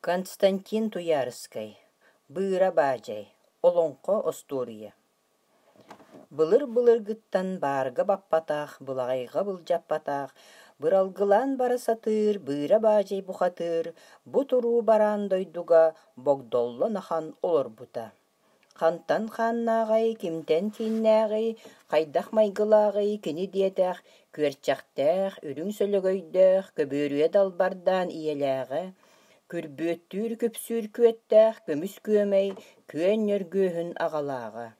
Константин Туярский. Быра бажай. Олонко Остория. Былыр гыттан барга баппатах, былағайға былжаппатах, быралгылан барасатыр, быра бажай бухатыр, бутуру баран дойдуга, богдолло нахан олор бута. Хантан ханнағай, кимтен киннағай, қайдақ майгылағай, кені диетах, күрчақтах, үрің сөлөгөйдах, көбөрүе далбардан иеләғі, күрбөттүр көпсүр күеттах, көмүс көмей, күен нөргөһүн ағалаға.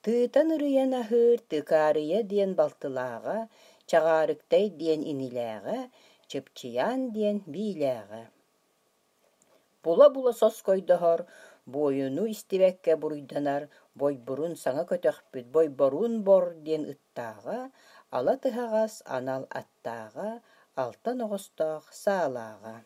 Тыытан ырыян ахыр, тыкаарыя диэн балтылаға, чағарыктай диэн иниләға, чыпчыян диэн бийләға. Була сос койдохор, бойуну истибәккә буруйданар, бойбурун саңа көтөхпүт, бойборун бор диэн ыттаға, ала тыһагас анал аттаға, алтан оҕостоох саалаға.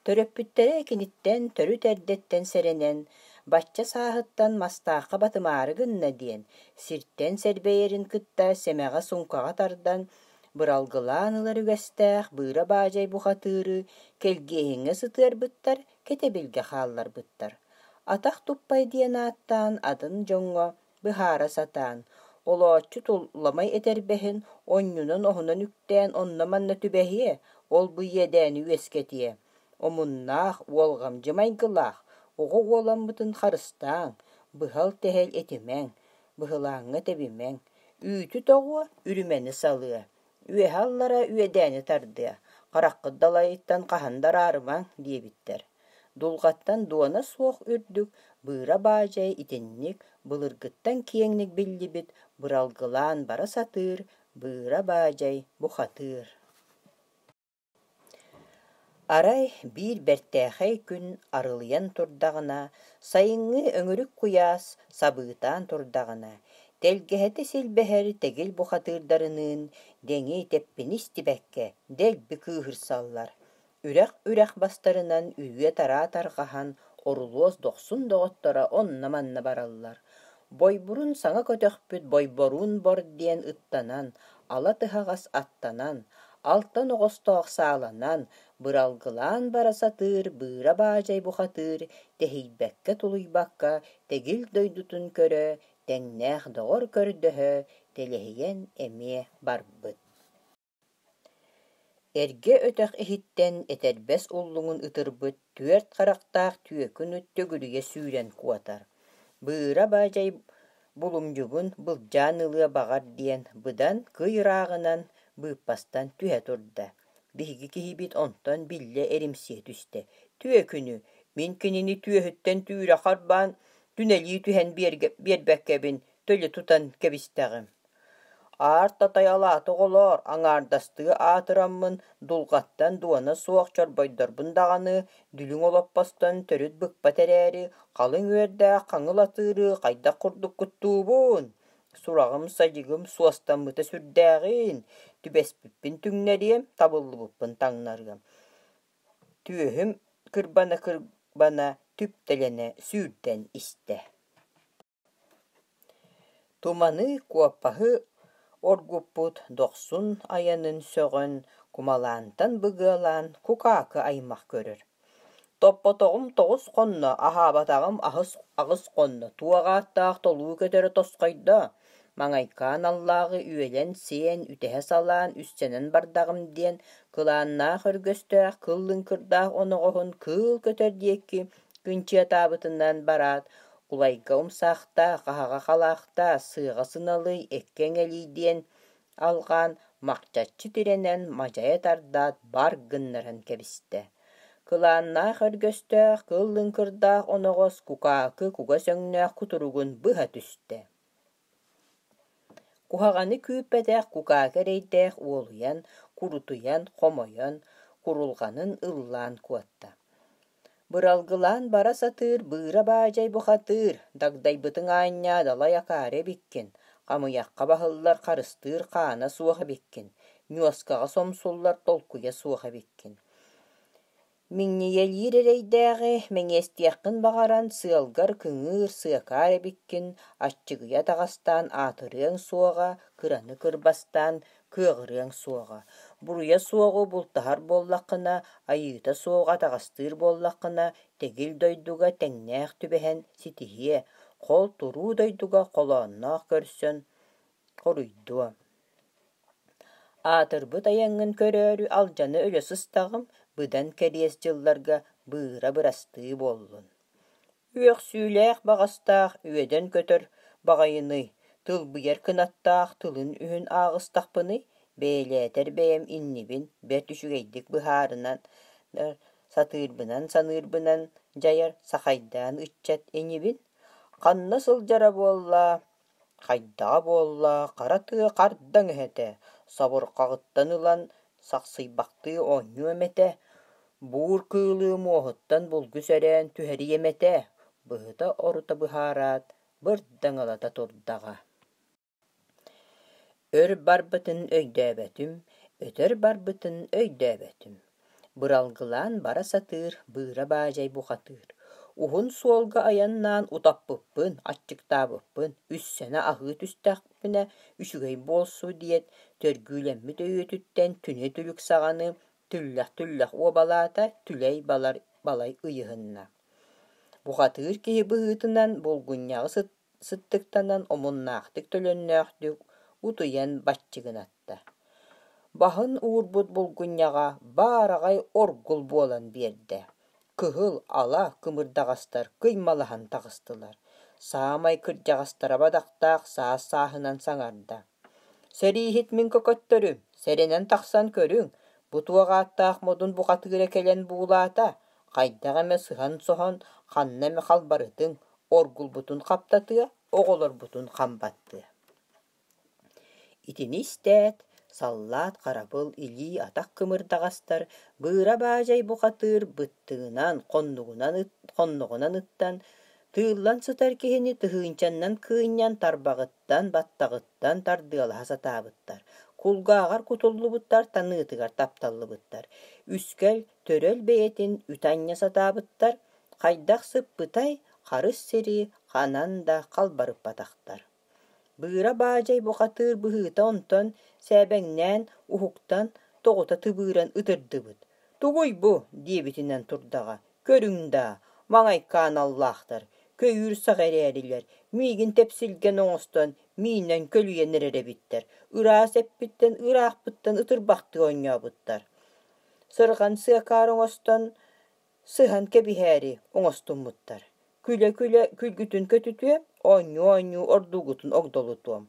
Төрөппүттэрэ киниттен, төрү тэрдеттен сэрэнэн, бачча сааһыттан мастаахха батымаары гынна диэн, сирттен сэрбэйэрин кытта сэмэҕэ сумкаҕа тардан, быралгылаан ылар үгэстээх, быыра баажай бухатыыры, келгиэһиҥҥэ сытыарбыттар, кэтебилгэ хаалларбыттар. Атах туппай диэн ааттаан, атын дьоҥҥо быһаара сатаан, олооччу тулламай этэрбэһин, онньунан оһунан үктээн онно манна түбэһиэ, ол быйыэдээни үөскэтиэ. Омуннаах, уолҕамдьымайгылаах, оҕо уоламмытын харыстааҥ, быһал тэһэл этимэҥ, быһылааҥҥа тэбимэҥ, үүтү тоҕуо үрүмэни салыа, үөһэ аллара үөдээни тардыа, хараххыддалайыттан хаһандар аарымаҥ диэбиттэр. Дулҕаттан дуона суох үрдүк, быыра баажай итинник, былыргыттан киэҥник биллибит, быралгылаан бара сатыыр, быыра баажай бухатыыр. Арай биир бэртээхэй күн арылыйан турдаҕына, сайыҥҥы өҥүрүк куяас сабыытаан турдаҕына, дэлгэһэтэ силбэһэр тэгил бухатыырдарынын дэҥи тэппини истибэккэ дэлби кыыһырсаллар. Үрэх бастарынан үүйэ тараа тарҕаһан орулуос дохсун доҕоттора онна манна бараллар. Бойбурун саҥа көтөхпүт бойборуун бор диэн ыттанан, ала тыһагас аттанан, алтан оҕостоох сааланан, быралгылаан барасатыыр, быыра баажай бухатыыр, тэһийбэккэ тулуйбакка, тэгил дойдутун көрө, тэҥнээх доҕор көрдөһө, тэлэһийэн эмиэ барбыт. Эргэ өтөх иһиттэн этэрбэс уллуҥун ытырбыт, түөрт харахтаах түөкүн төгүрүйэ сүүрэн куотар. Быыра баажай булумдьугун былдьаан ылыа баҕар диэн быдан кый ырааҕынан быыппастан түһэ турда. Биһиги киһибит онтон биллэ эримсиэ түстэ. Түөкүнү, мин кинини түөһүттэн түүрэ харбаан түнэлии түһэн биэрбэккэбин төлө тутан кэбистэҕим. Аар татай алааты оҕолоор аҥаардастыы аатыраммын дулҕаттан дуона суох чорбойдорбун даҕаны, дүлүҥ олоппостон төрүт быкпа тэрээри, халыҥ үөрдээх хаҥыл атыыры хайдах курдук куттуубуун. Сураҕым садьыгым суостаммыта сүрдээҕин, түбэспиппин түҥнэриэм, табыллыбыппын таҥнарыам. Түөһүм кырбана түптэлэнэ сүүрдэн истэ. Туманы куоппаһы оргуппут дохсун айанын сөҕөн, кумалаантан быгыалаан кукаакы аймах көрөр. Топпотоҕум тоҕус хонно, аһаабатаҕым аҕыс хонно, туаҕааттаах толуу көтөрө тосхойдо. Маҥайкаан аллааҕы үөлэн сиэн үтэһэ салаан үссэнэн бардаҕым диэн кылааннаах өргөстээх кыллыҥ кырдаах оноҕоһун кыыл көтөр диэкки күнчиэтаабытынан бараат, улайга умсаахтаа, хаһаҕа халаахтаа, сыаҕа сыналый, эккеҥ элий диэн алҕаан махчаччы тирэнэн мадьайа тардаат бар гыннаран кэбистэ. Кылааннаах өргөстээх кыллыҥ кырдаах оноҕос кукаакы куга сөҥнөөх кутуругун быһа түстэ. Куһаҕаны күүппэтээх кукаакы эрэйдээх уолуйан, курутуйан, хомойон, курулҕанын ыллаан куотта. Быралгылаан бара сатыыр, быыра баажай бухатыыр, дагдайбытыҥ аанньаадалай акаары эбиккин, хамыйахха баһыллар харыстыыр хаана суох эбиккин, ньуоскаҕа сомсуллар толкуйа суох эбиккин. Миҥнийэлиир эрэйдээҕи мэҥиэстиэххин баҕаран сыалгар кыҥыыр сыакаар эбиккин, аччыгыйа таҕастаан аатырыаҥ суоҕа, кыраны кырбастаан кыаҕырыаҥ суоҕа. Buruya soğu bultahar bollaqına, ayıta soğuk atağastır bollaqına, tegil doyduga tengneğ tübehen sitihiye, kol turu doyduga kolonnağı körsön, koruydu. Atırбыт ayangın körörü alcanı öle sыстağım, bıdan keriyes jıllarga bıra bırastığı bollun. Üök süylääq бағастаах üeden kötör бағайыны, tıl bıyar kınattаах tılın ühün ağыстақпыны, beýleter beýem innibin, bär tüşügeydik bıharınan, satыырбынан sanıырбынан jayar sahaýdan ıççat eñibin, qanna sıljara bolla, haýdaga bolla, qaratığı qardaň ehete, saburqagyttan ylan saqsıybaqtığı oňňu emete, buur kıılı muohuttan bulgu sörän tüheri emete, bıhıta oruta bıharat, bırdan alata turdaga. Ör barbıtın öýdäbetüm, ötör barbıtın öýdäbetüm. Bıralgılan bara satır, bıra bajay buqatır. Uhun suolga ayannan utapпыппын, atçıktabıppın, üssene ahıt üstäqpine, üşügey bolsu diyet, törgülemmi töýütütten tüne tülük saganı, tüllэх obalata, tüley balay ıyıhınna. Buqatır kihi bıhıtınan, bolgunyağı sıttıktanan, omunnaqtık tölönnöqtük, utuyan batçıgınatta. Bahın uğurbut bolgunyağa baragay orgul bolan berde. Kıhıl ala kımırdağastar kıymalahan tağıstılar. Sağamay kırcağastara badaqtaq saas sahınan saŋarda. Serihit min kököttörüm, serenen taqsan körüň, butuwagattaq modun buqatyra kelen buulata, qaýdak eme sıhan sohon, qanna eme halbarytyň, orgul butun qaptatyğa, oğolor butun qambatty. Itini istät, sallat qarabıl ili atak kımırdağastar, bıra bajay buqatyr bıttığınan, qonnuğunan ıttan, tığıllan sıtar kihini tıhınçannan kıynyan tarbağıttan, battağıttan tardıalı hasatabıttar. Kulgağar kutullubuttar, tanıtıgar taptallubuttar. Üskel töröl beyetin ütanya satabıttar, qaýdak sıppıtay, qarыс seri, qanan da qalbarıp bataqtar. Bıra bajay buqatyr bıhıta onton, säbeňnän, uhuktan, toguta tıbıran ıtırdıbıt. Tuguy bu, diýebitinden turdaga. Körüň da, maňaýkan Allahtar. Köýür sagereriler, migin tepsilgen oňoston, minen kölüýenlere bitler. Ыраас eppitten, ıraaqpyttan ıtırbaqty oňňabıttar. Sırgan sığakar oňoston, sıhan kebihäri oňostunmuttar. Küle külgütün kötütüe, oňňu ordugutun ogdolutuam.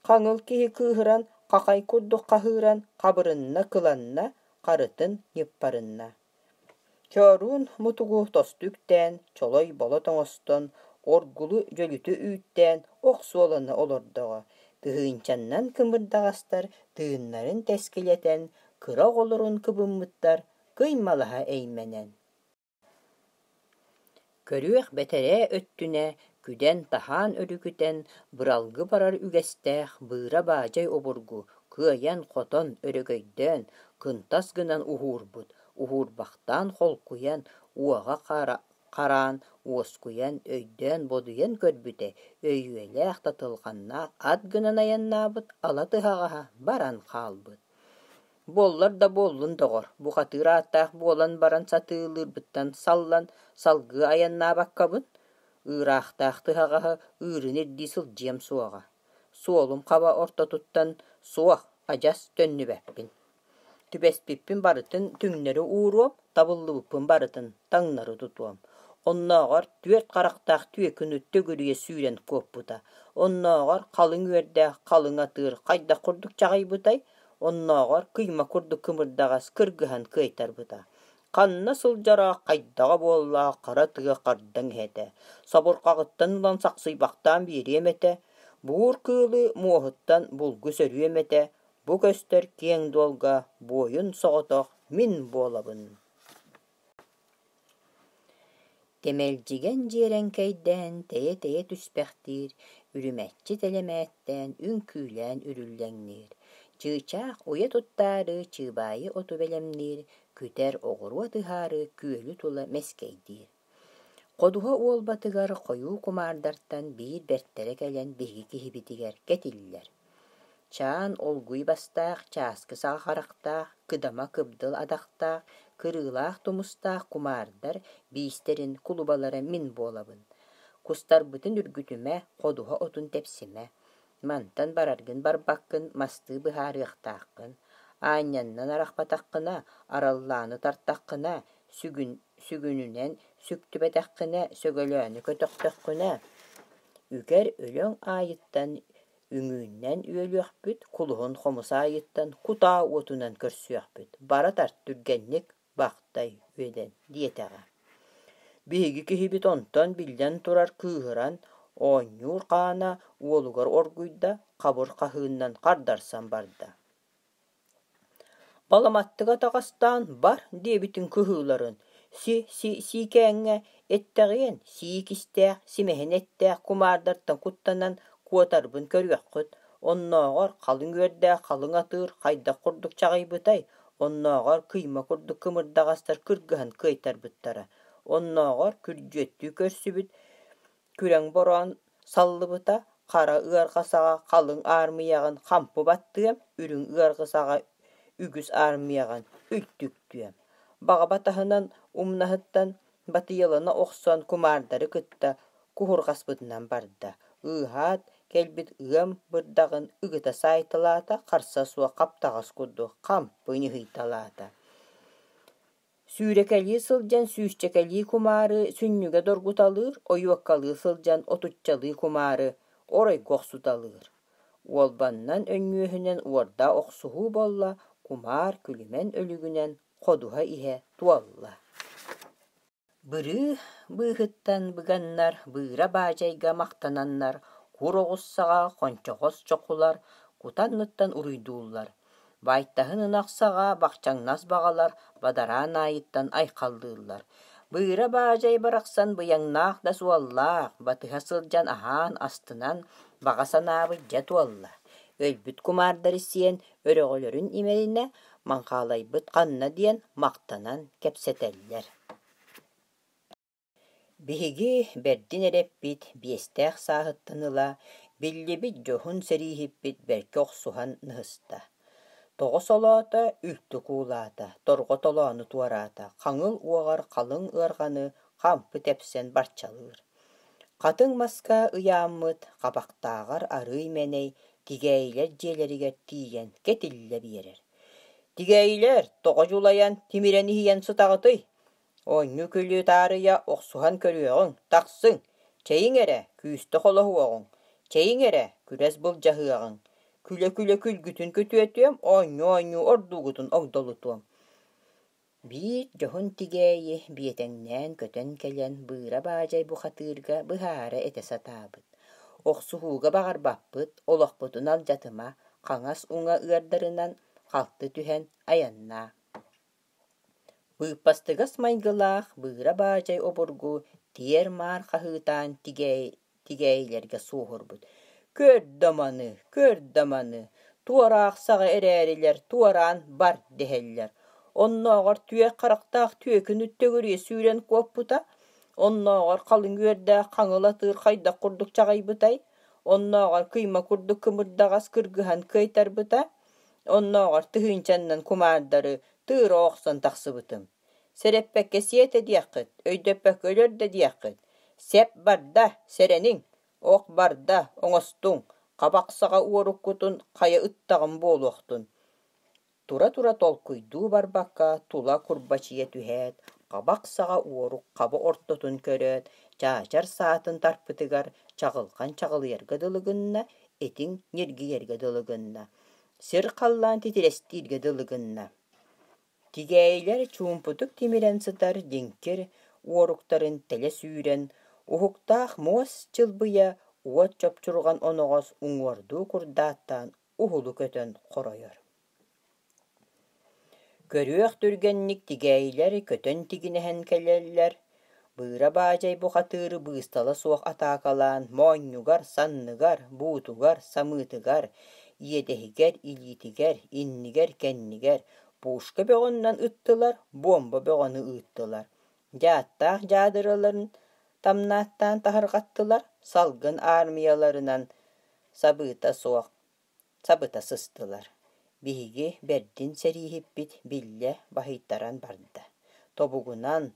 Qaňyl kihi kıhıran, qaqay kudduk qahıran, qabırynna kılanna, qarıtın yıpparynna. Körün mutugu tostükten, çoloy bolot oňoston, orgulu jölütü üýtten, oqsu olana olordaga. Tığınçannan kımırdağastar, tığınların teskileten, kıra olurun kıbınmıttar, kıymalaha eýmenen. Körüөх betere öttüne, küden tahan örüküten, bıralgı barar ügesteğ, bıra bajay oburgu, kıayan qoton örögöydön, kıntas gınan uhurbut, uhurbaqtan holkuyan, uaga qaran, uoskuyan, öydön boduyan körbüte, öýüeleğ tatılgannaaq ad gınan ayannabıt, alatıhağa baran qalbıt. Bollar da bollun doğor, buqatyr attaq bolan baran satılırbyttan sallan, salgı ayannabakkabın, ıraaqtaq tıhağa ırın erdi sıljyam suaga. Suolum qaba orta tuttan suaq ajas tönnübeppin. Tübespippin barıtın tüňleri uurup, tabıllıbıppın barıtın taňnary tutuam. Onnagar düet qaraqtaq tüekünü tögürüye süüren köpbuta. Onnagar qalyň üerde, qalyň atyr, qaýda kurduk çagaýbutay, onnagar kıyma kurduk kımırdağas kırgıhan kıytarbuta. Qanna sıljara qaýdaga bolla qaratyga qardaň hete. Saburqagyttan ulan saqsyybaqtan biri emete. Buur kıılı muohuttan bulgu sörü emete. Bu köster kiň dolga boyun soğotoq min bolabın. Temeljigen jerenkeyden teye tüspähtir, ürümäççi telemätten ünkülen ürüllenir. Çığçaq oya tuttarı çığbayı otu belemnir, küter oğuru atıharı küölü tula meskeydir. Qoduha olbatıgar koyu kumardartan bir bertere gelen begi kihibitiger getiller. Çaan olguy bastaq, çaaskı sağa qaraqtaq, kıdama kıbdıl adaqtaq, kırılaq tumustaq kumardar biisterin kulubalara min bolabın. Kustar bütün ürgütüme, qoduha otun tepsime. Mantan barargın barbakkın, mastığı bıharıqtaqkın. Aanyannan araqpataqqına, arallağını tartaqqına, sügününen süktübetaqqına, sögölöönü kötöqtöqqına. Üger ölön ayıttan üngünden üölüөхpüt, kuluhun xomusa ayıttan kuta otunan körsüөхpüt. Bara tarttürgennik baqtay üeden diyeteğe. Bihigi kihibit ontan bilden turar kıhıran, oññuur qaana uolugar orguyda qabur qahığından qardarsan barda. Balamattıga taqastan bar diyebitin kıhıların, si kenge etteğen, si kisteğ, simehen etteğ kumardartan kuttanan kuatarbın körüöqqüt, onnoğor qalın gördeğ, qalın atır, qayda kurduk çağıybıtay, onnoğor kıyma kurduk kımırdağastar kırgıhan kıytarbıttara, onnoğor kürcüettü körsübüt, küren boran sallıbıta, qara ıarqasağa qalın armıyağın qampı battığım, ürün ıarqasağa ügüs armıyağın ültüktüyem. Bağa batahınan umnahıttan batıyalana oqsan kumardarı kıtta kuhurqasbıdından barda. Ihat kelbit ıam bırdağın ıgıta saytalata qarsa suwa qaptağas kurdu qampını hıytalata. Süürekeli sılcan süüsçekeli kumarı sünnüge dorgutalır, oyuakkalı sılcan otutçalı kumarı oray goqsutalır. Olbannan önnühünen uarda oqsuhu bolla kumar külümen ölügünen qoduha ihe tualla. Bırı bıhıttan bıgannar, bıra bajayga maqtanannar, kuroğussağa qonçoğos çoqular, kutanlıttan uruyduullar. Bayttahının aqsağa baqçangnas bağalar, badaraan ayıttan ayqaldığıllar. Bıra bajay baraqsan bıyangnaq da suallaq, batıha sılcan ahan astınan bağasanabı jatualla. Ölbüt kumardar isiyen öreğölörün imerine manqalaybyt qanna diyen maqtanan kepseteller. Bihigi berdin ereppit biesteğ sahıttanıla, billibit johun serihippit berke oqsuhan nıhısta. Toğos olata, ültü kuulata, torgo toloğunu tuarata, qaŋıl uagar qalın ıarganı qampı tepsen barçalır. Qatın maska ıyammıt, qabaqtağar arıy meney, tigeyler jeleriger tiyen ketille biyerer. Tigeyler, toğa julayan, timireni hiyen sıtağıtıy. Oññu külü tarıya oqsuhan körüöğün, taqsın, çeyin ere, küüste holohuoğun, çeyin ere, küres bıljahıağın, küle külgütün kötüetüem, oññu orduğutun ogdolutuam. Bir johun tigeyi biyeteŋnään kötön kelen bıra bajay bu hatırga bıhara ete satabıt. Oqsuhuga bağar bappıt, oloqputun aljatıma, qaŋas uŋa ıardarınan qaltı tühen ayanna. Bıpastıgas maygılaq bıra bajay oburgu tiyer mar qahıtan tigeylerge suhurbut. Kör damanı, tuaraq sağa ereriler, tuaran bar deheller. Onnoğar tüye qaraqtaq tüyekün üttөгürüye süüren kuopputa, onnoğar qalın gördə qaŋılatır qayda kurduk çağaybıtay, onnoğar kıyma kurduk kımırdağas kırgıhan kıytarbıta, onnoğar tıhınçannan kumardarı tığır oqsan taqsıbıtım. Sereppekke siyete diyaqıt, öydöppek ölör de diyaqıt. Sep barda serenin, oq barda oŋostun, qabaqsağa uorukkutun qaya ıttağın boluqtun. Tura tolkuydu barbakka tula kurbaçıya tühet, qabaqsağa uoruk qabı ortotun köröt, çaçar saatın tarpıtıgar, çağılgan çağılıyarga dılığınna, etin nirgiyerga dılığınna, sir qallan titilestirge dılığınna. Tigeyler çumputuk timiren sıtar dinkir, uoruktarın tele süüren, uhuktaq muas çılbıya, uot çopçurgan onoğos uŋordu kurdaattan uhulu kötön qoroyor. Körüöq türgennik tigeyler kötön tiginehen kelerler. Bıra bajay bu hatırı bıstala soğuk atakalan, moññugar, sannıgar, buutugar, samıtıgar, iyedehiger, ilitiger, inniger, kenniger, puşka beğonnan ıttılar, bomba beğonu ıttılar. Jaattaq jadırıların tamnaattan tahargattılar, salgın armiyalarından sabıta soğuk Sabıta sıstılar. Bihigi berdin serihipbit bille bahitaran barda. Tobugunan,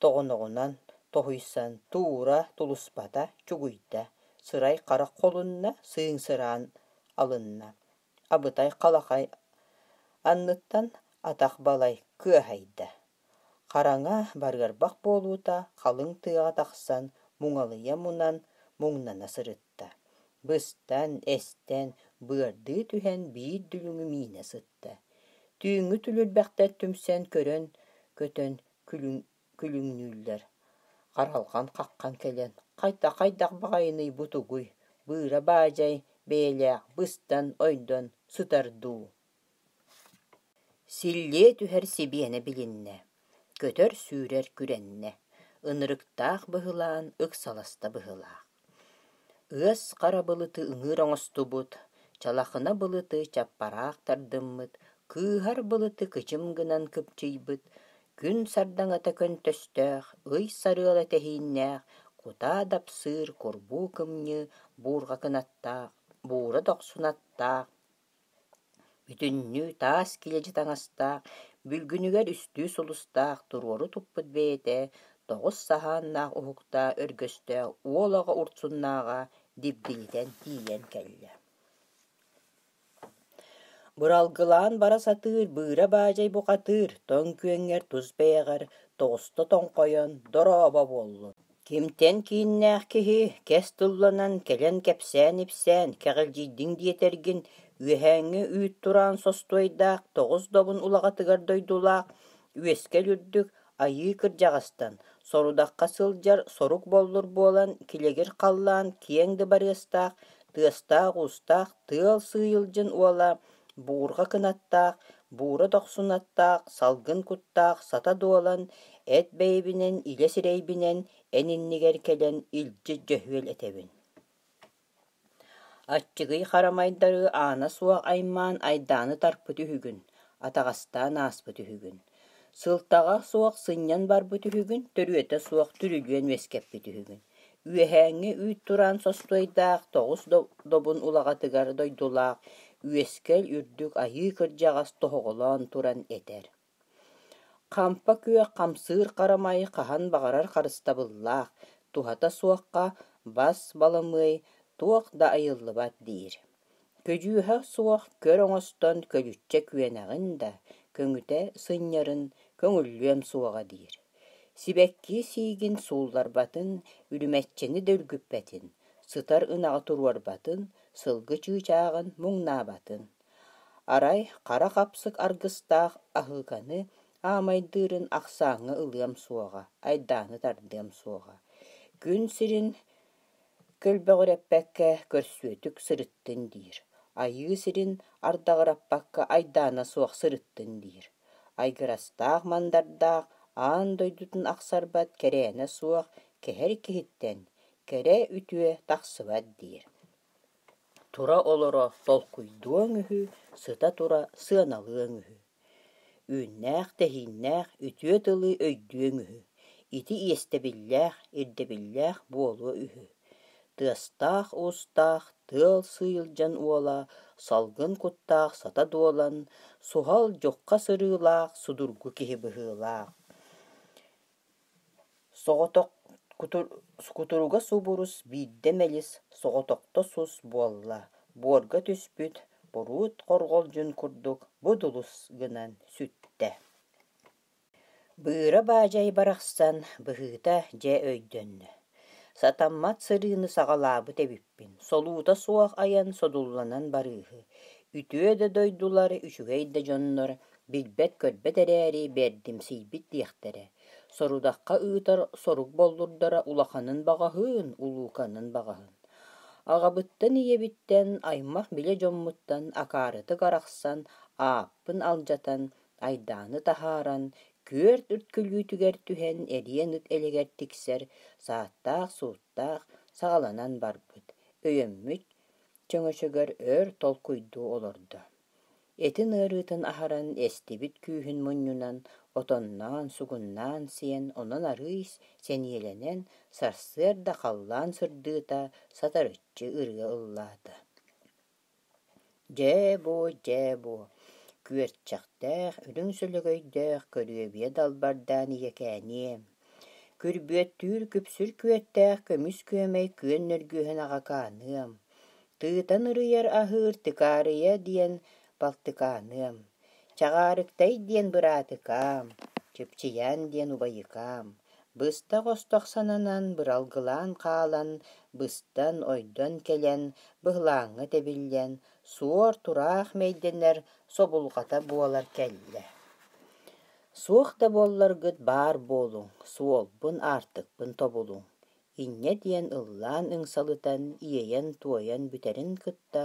toğunuğunan, tohuysan tuğra tuluspada çuguyda. Sıray kara kolunna sığın sırağın alınna. Abıtay kalakay anныттан атах балай кыахайда. Караңа баргарбак болуута халың тыга тахсан муңалыя мунан муңнана сырытта. Быстан, эстен, быарды түһэн биир дүлүңү миине сытта. Түйүңү түлүлбэхтэр түмсэн көрөн, көтөн күлүңнүүллэр. Каралган каккан келен, кайдах багайыный бутугуй, быыра баажай, бээлээх, быстан, ойдон, сытардуу. Силле түһэр сибиэне билинне, көтөр сүүрэр күрэнне, ынырыктаах быһылаан ыксаласта быһылаах. Ыас кара былыты ыҥыыр оҥостубут, чалахына былыты чаппараах тардыммыт, кыыһар былыты кычым гынан кыпчыйбыт, күн сардаҥата көнтөстөөх, ый сарыала тэһииннээх, кутаа дапсыыр курбуу кымньы буурга кынаттаах, буура тохсунаттаах, бүтүннүү таас килэжи таҥастаах, бүлгүнүгэр үстүү сулустаах, туруору туппут бэйэтэ, тоҕус саһааннаах уһуктаа өргөстөөх, уолаҕа урдсуннаага дибдилитэн тиийэн кэллэ. Буралгылаан бара сатыыр, быыра баажай букатыыр, тоҥ күөҥҥэр тус бэйэҕэр, тоҕусто тоҥхойон, дорообо буоллу. Кимтэн кииннээх киһи кэс тылланан кэлэн кэпсээн ипсээн, кэҕилдьиидиҥ диэтэргин үөһээҥҥи үүт тураан состуойдаах, тоҕус добун улаҕатыгар дойдулаах, үөскэл үрдүк айыы кырдьаҕастан, сорудахха сылдьар сорук боллур буолан, килэгир халлаан киэҥ дыбарыастаах, тыастаах уустаах, тыал сыйылдьын уола, буурга кынаттаах, буура тохсунаттаах, салгын куттаах, сата дуолан, эт бэйэбинэн, илэ сирэйбинэн, эниннигэр кэлэн илдьэ дьөһүөл этэбин. Аччыгый харамайдары аана суох аймаан айдааны тарпыт үһүгүн, атаҕастаан ааспыт үһүгүн. Сылтаҕа суох сынньан барбыт үһүгүн, төрүөтэ суох түрүлүөн үөскэппит үһүгүн. Үөһээҥҥи үүт тураан состуойдаах, тоҕус добун улаҕатыгар дойдулаах, үөскэл үрдүк айыы кырдьаҕас тоһоҕолоон туран этэр. Хампа күөх хамсыыр харамайы хаһан баҕарар харыстабыллаах, туһата суохха бас баламыай туох да айыллыбат диир. Көдүүһэ суох көр оҥостон көлүччэ күөнэҕин да, көҥүтэ сынньарын көҥүллүөм суоҕа диир. Сибэкки сиигин суулларбатын, үрүмэччэни дөлгүппэтин, сытар ынаҕа туруарбатын, сылгы чыычаагын муҥнаабатын. Арай хара хапсык аргыстаах аһыыканы аамайдыырын ахсааҥҥа ылыам суоҕа, айдааны тардыам суоҕа. Күн сирин көлбөҕүрэппэккэ көрсүөтүк сырыттын диир. Айыы сирин ардаҕыраппакка айдаана суох сырыттын диир. Айгырастаах мандардаах аан дойдутун ахсарбат кэрээнэ суох кэһэр киһиттэн, кэрэ үтүө тахсыбат диир. Тура олоро толкуйдуоҥ үһү, сыта тура сыаналыаҥ үһү. Үүннээх тэһииннээх үтүө тылыы өйдүөҥ үһү. Ити иэстэбиллээх, ирдэбиллээх буолуо үһү. Тыастаах уустаах, тыал сыйылдьан уола, салгын куттаах сата дуолан, суһал дьохха сырыылаах, судургу киһи быһыылаах. Соҕотох кутуруга субурус биирдэ мэлис соҕотохто сус буолла, буорга түспүт, буруут хорголдьун курдук бу дулус гынан сүттэ. Быыра баажай барахсан быһыыта дьэ өйдөннө. Сатаммат сырыыны саҕалаабыт эбиппин, солуута суох аян содулланан барыыһы. Үтүө да дойдулар, үчүгэй да дьоннор, билбэт көрбөт эрээри бэрдимсийбит диэхтэрэ. Сорудахха ыытар сорук боллурдара улаханын багаһыын, улууканын багаһын. Аҕабыттан ийэбиттэн аймах билэ дьоммуттан акаарыты гарахсан, ааппын алдьатан, айдааны таһааран, күөрт үрткүлүүтүгэр түһэн эриэн ыт элегэр тиксэр, сааттаах сууттаах саҕаланан барбыт. Өйөммүт чөҥөчөгөр өр толкуйдуу олордо. Этин ырыытын аһаран эстибит күүһүн мунньунан, отонноон, сугуннаан сиэн, онон арыыс сэниэлэнэн, сарсыар да халлаан сырдыыта сатарыччы ырыа ыллаата. Жэ бу. Күөрчактах, үлүң сөлөгөйдөх, көрүөбүе далбардаан иекээни. Күрбүөттүүр күпсүр күөттэх, көмүс күөмэй күөн нөргүөһөн агакааныам. Тыытан ырыйар аһыыр тыкаарыя диэн балтыкааныам. Чагаарыктай диэн быраатыкаам. Чыпчыяан диэн убайыкаам. Быста гостох сананан, быралгылаан хаалан, быстан ойдон келен, быһылааҥҥа тэбиллэн, суор тураах мэйдэнэр собулҕата буолар кэллэ. Суох да буолларгыт баар буолуҥ, суолбун аартыкпын тобулуҥ. Инньэ диэн ыллаан ыҥсалытан, ийэйэн туойан бүтэрин кытта,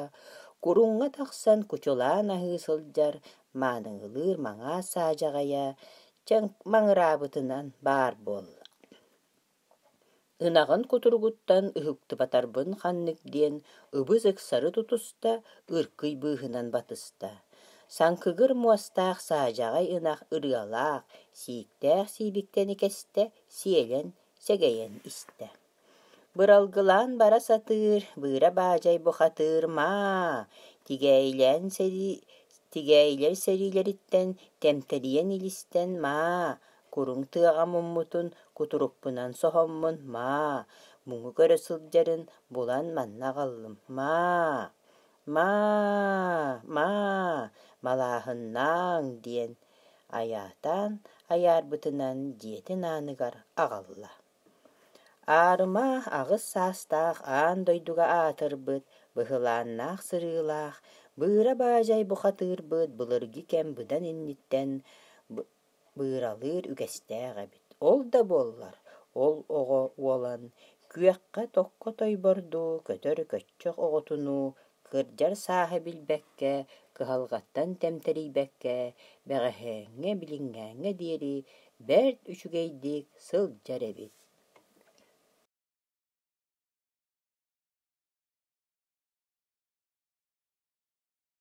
куруҥҥа тахсан кучулаан аһыы сылдьар, maaныҥылыыр маҥаас саадьаҕайа, маҥыраабытынан баар буолла. Ынаҕын кутуругуттан ыһыктыбатарбын ханнык диэн ыбыс ыксары тутуста, ыркый быыһынан батыста. Санкыгыр муастаах саадьаҕай ынах ырыалаах, сииктээх сиибиктэн икэстэ, сиэлэн, сэгэйэн истэ. Быралгылаан бара сатыыр, быыра баадьай бухатыыр, маа, тигэйлэр сэриилэриттэн тэмтэлийэн илистэн, маа, куруҥ тыаҕа муммутун кутурукпунан соһоммун, маа, муҥу көрө сылдьарын булан манна аҕаллым, маа, малааһыннааҥ диэн айаатаан айаарбытынан диэти нааныгар аҕалла. Аарыма аҕыс саастаах аан дойдуга аатырбыт, быһылааннаах сырыылаах, быыра баадьай бухатыырбыт, былыргы кэм быдан инниттэн быыралыыр үгэстээх эбит. Ол да буоллар, ол оҕо уолан, күөкхэ тохко тойборду, көтөр көччөх оҕотуну, кырдьар сааһы билбэккэ, кыһалҕаттан тэмтэрийбэккэ, бэҕэһээҥҥэ билиҥҥээҥҥэ диэри бэрт үчүгэйдик сылдьар эбит.